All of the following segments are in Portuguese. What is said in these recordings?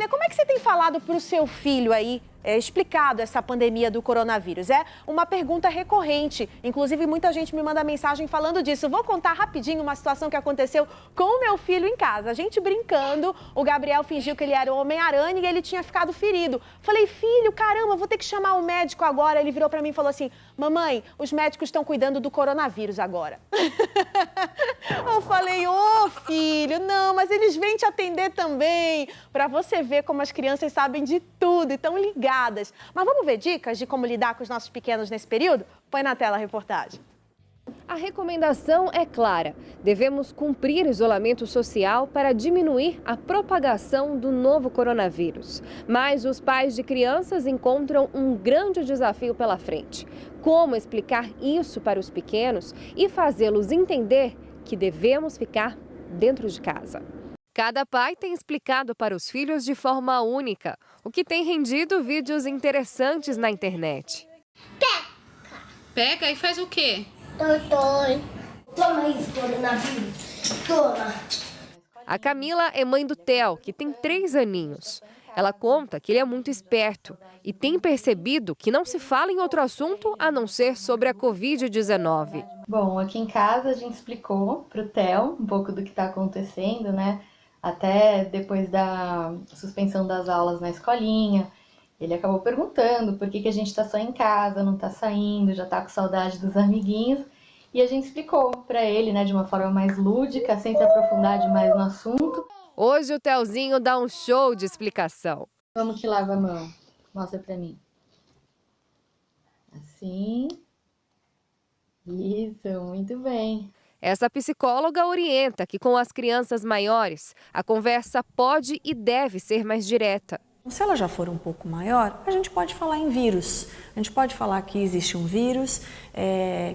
Olha, como é que você tem falado para o seu filho aí, explicado essa pandemia do coronavírus? É uma pergunta recorrente. Inclusive, muita gente me manda mensagem falando disso. Vou contar rapidinho uma situação que aconteceu com o meu filho em casa. A gente brincando, o Gabriel fingiu que ele era o Homem-Aranha e ele tinha ficado ferido. Falei, filho, caramba, vou ter que chamar o médico agora. Ele virou para mim e falou assim, mamãe, os médicos estão cuidando do coronavírus agora. Eu falei, filho, não, mas eles vêm te atender também. Para você ver como as crianças sabem de tudo e estão ligadas. Mas vamos ver dicas de como lidar com os nossos pequenos nesse período? Põe na tela a reportagem. A recomendação é clara. Devemos cumprir isolamento social para diminuir a propagação do novo coronavírus. Mas os pais de crianças encontram um grande desafio pela frente. Como explicar isso para os pequenos e fazê-los entender que devemos ficar dentro de casa? Cada pai tem explicado para os filhos de forma única, o que tem rendido vídeos interessantes na internet. Pega e faz o quê? Toma isso, coronavírus. Toma. A Camila é mãe do Theo, que tem 3 aninhos. Ela conta que ele é muito esperto e tem percebido que não se fala em outro assunto a não ser sobre a Covid-19. Bom, aqui em casa a gente explicou para o Theo um pouco do que está acontecendo, né? Até depois da suspensão das aulas na escolinha, ele acabou perguntando por que a gente está só em casa, não está saindo, já está com saudade dos amiguinhos. E a gente explicou para ele, né, de uma forma mais lúdica, sem se aprofundar demais no assunto. Hoje o Theozinho dá um show de explicação. Vamos que lava a mão. Mostra para mim. Assim. Isso, muito bem. Essa psicóloga orienta que com as crianças maiores, a conversa pode e deve ser mais direta. Se ela já for um pouco maior, a gente pode falar em vírus. A gente pode falar que existe um vírus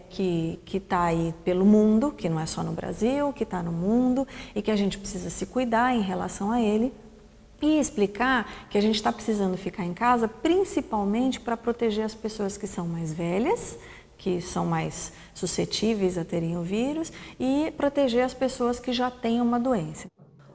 que está aí pelo mundo, que não é só no Brasil, que está no mundo e que a gente precisa se cuidar em relação a ele. E explicar que a gente está precisando ficar em casa principalmente para proteger as pessoas que são mais velhas, que são mais suscetíveis a terem o vírus, e proteger as pessoas que já têm uma doença.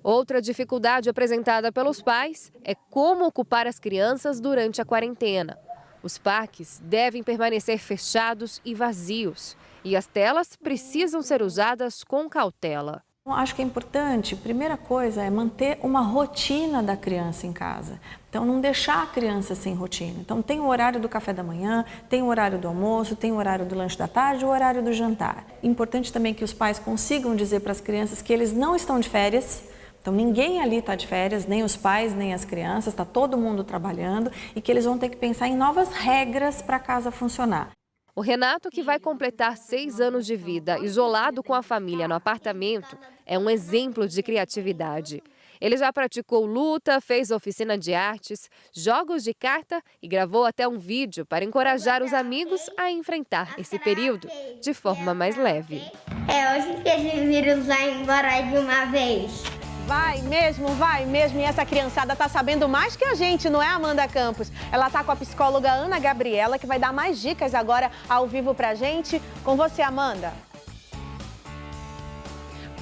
Outra dificuldade apresentada pelos pais é como ocupar as crianças durante a quarentena. Os parques devem permanecer fechados e vazios, e as telas precisam ser usadas com cautela. Acho que é importante, primeira coisa, é manter uma rotina da criança em casa. Então, não deixar a criança sem rotina. Então, tem o horário do café da manhã, tem o horário do almoço, tem o horário do lanche da tarde, o horário do jantar. Importante também que os pais consigam dizer para as crianças que eles não estão de férias. Então, ninguém ali está de férias, nem os pais, nem as crianças, está todo mundo trabalhando e que eles vão ter que pensar em novas regras para a casa funcionar. O Renato, que vai completar 6 anos de vida isolado com a família no apartamento, é um exemplo de criatividade. Ele já praticou luta, fez oficina de artes, jogos de carta e gravou até um vídeo para encorajar os amigos a enfrentar esse período de forma mais leve. É hoje que esse vírus vai embora de uma vez. Vai mesmo. E essa criançada tá sabendo mais que a gente, não é, Amanda Campos? Ela tá com a psicóloga Ana Gabriela, que vai dar mais dicas agora ao vivo pra gente. Com você, Amanda.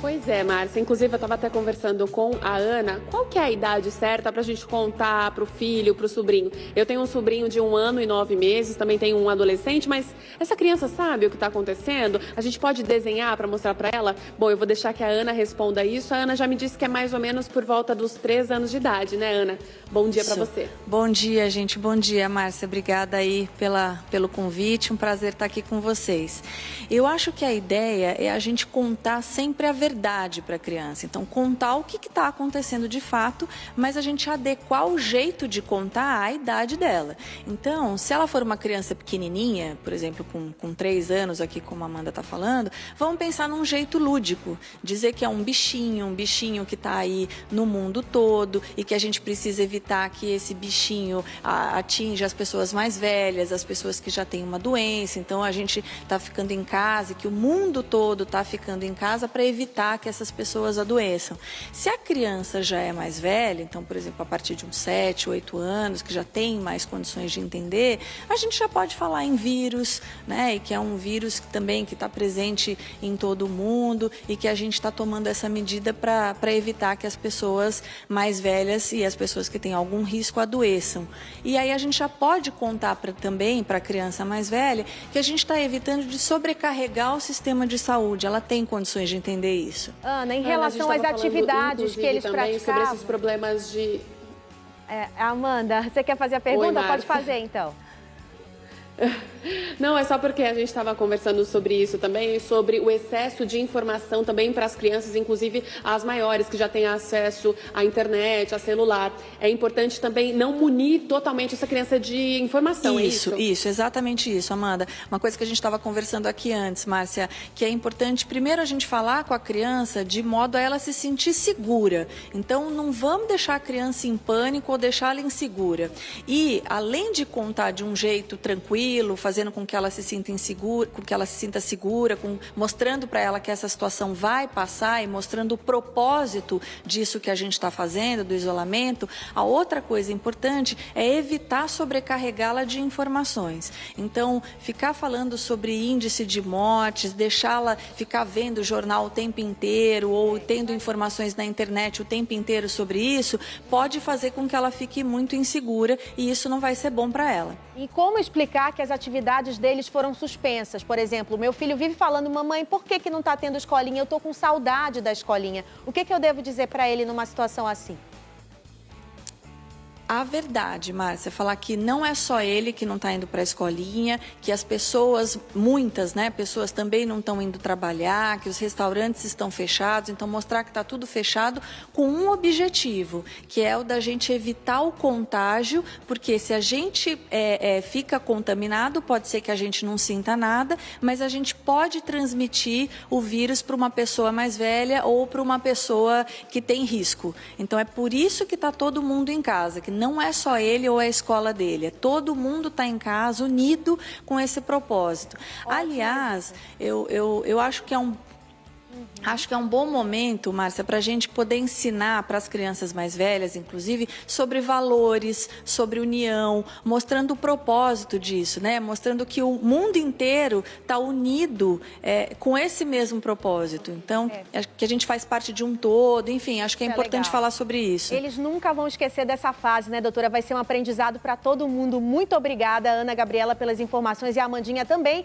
Pois é, Márcia. Inclusive, eu estava até conversando com a Ana. Qual que é a idade certa para a gente contar para o filho, para o sobrinho? Eu tenho um sobrinho de 1 ano e 9 meses, também tenho um adolescente, mas essa criança sabe o que está acontecendo? A gente pode desenhar para mostrar para ela? Bom, eu vou deixar que a Ana responda isso. A Ana já me disse que é mais ou menos por volta dos 3 anos de idade, né, Ana? Bom dia para você. Bom dia, gente. Bom dia, Márcia. Obrigada aí pelo convite. Um prazer estar aqui com vocês. Eu acho que a ideia é a gente contar sempre a verdade para a criança. Então, contar o que está acontecendo de fato, mas a gente adequar o jeito de contar à idade dela. Então, se ela for uma criança pequenininha, por exemplo, com 3 anos, aqui como a Amanda está falando, vamos pensar num jeito lúdico. Dizer que é um bichinho que está aí no mundo todo e que a gente precisa evitar que esse bichinho atinja as pessoas mais velhas, as pessoas que já têm uma doença. Então, a gente está ficando em casa e que o mundo todo está ficando em casa para evitar evitar que essas pessoas adoeçam. Se a criança já é mais velha, então, por exemplo, a partir de uns 7, 8 anos, que já tem mais condições de entender, a gente já pode falar em vírus, né? E que é um vírus também que está presente em todo o mundo e que a gente está tomando essa medida para evitar que as pessoas mais velhas e as pessoas que têm algum risco adoeçam. E aí a gente já pode contar também para a criança mais velha que a gente está evitando de sobrecarregar o sistema de saúde. Ela tem condições de entender isso. Ana, em relação às atividades que eles praticavam... sobre esses problemas de... Amanda, você quer fazer a pergunta? Pode fazer, então. Não, é só porque a gente estava conversando sobre isso também, sobre o excesso de informação também para as crianças, inclusive as maiores que já têm acesso à internet, a celular. É importante também não munir totalmente essa criança de informação, Isso, exatamente isso, Amanda. Uma coisa que a gente estava conversando aqui antes, Márcia, que é importante primeiro a gente falar com a criança de modo a ela se sentir segura. Então, não vamos deixar a criança em pânico ou deixar ela insegura. E, além de contar de um jeito tranquilo, fazendo com que ela se sinta insegura, com que ela se sinta segura, mostrando para ela que essa situação vai passar e mostrando o propósito disso que a gente está fazendo, do isolamento, a outra coisa importante é evitar sobrecarregá-la de informações. Então, ficar falando sobre índice de mortes, deixá-la ficar vendo o jornal o tempo inteiro ou tendo informações na internet o tempo inteiro sobre isso, pode fazer com que ela fique muito insegura e isso não vai ser bom para ela. E como explicar que as atividades deles foram suspensas? Por exemplo, meu filho vive falando, mamãe, por que não está tendo escolinha? Eu estou com saudade da escolinha. O que eu devo dizer para ele numa situação assim? A verdade, Márcia, falar que não é só ele que não está indo para a escolinha, que as pessoas, muitas, né, pessoas também não estão indo trabalhar, que os restaurantes estão fechados, então mostrar que está tudo fechado com um objetivo, que é o da gente evitar o contágio, porque se a gente fica contaminado, pode ser que a gente não sinta nada, mas a gente pode transmitir o vírus para uma pessoa mais velha ou para uma pessoa que tem risco. Então é por isso que está todo mundo em casa, que não é só ele ou a escola dele, é todo mundo está em casa unido com esse propósito. Aliás, eu acho que é um bom momento, Márcia, para a gente poder ensinar para as crianças mais velhas, inclusive, sobre valores, sobre união, mostrando o propósito disso, né? Mostrando que o mundo inteiro está unido com esse mesmo propósito. Então, que a gente faz parte de um todo, enfim, acho que é importante falar sobre isso. Eles nunca vão esquecer dessa fase, né, doutora? Vai ser um aprendizado para todo mundo. Muito obrigada, Ana Gabriela, pelas informações e a Amandinha também.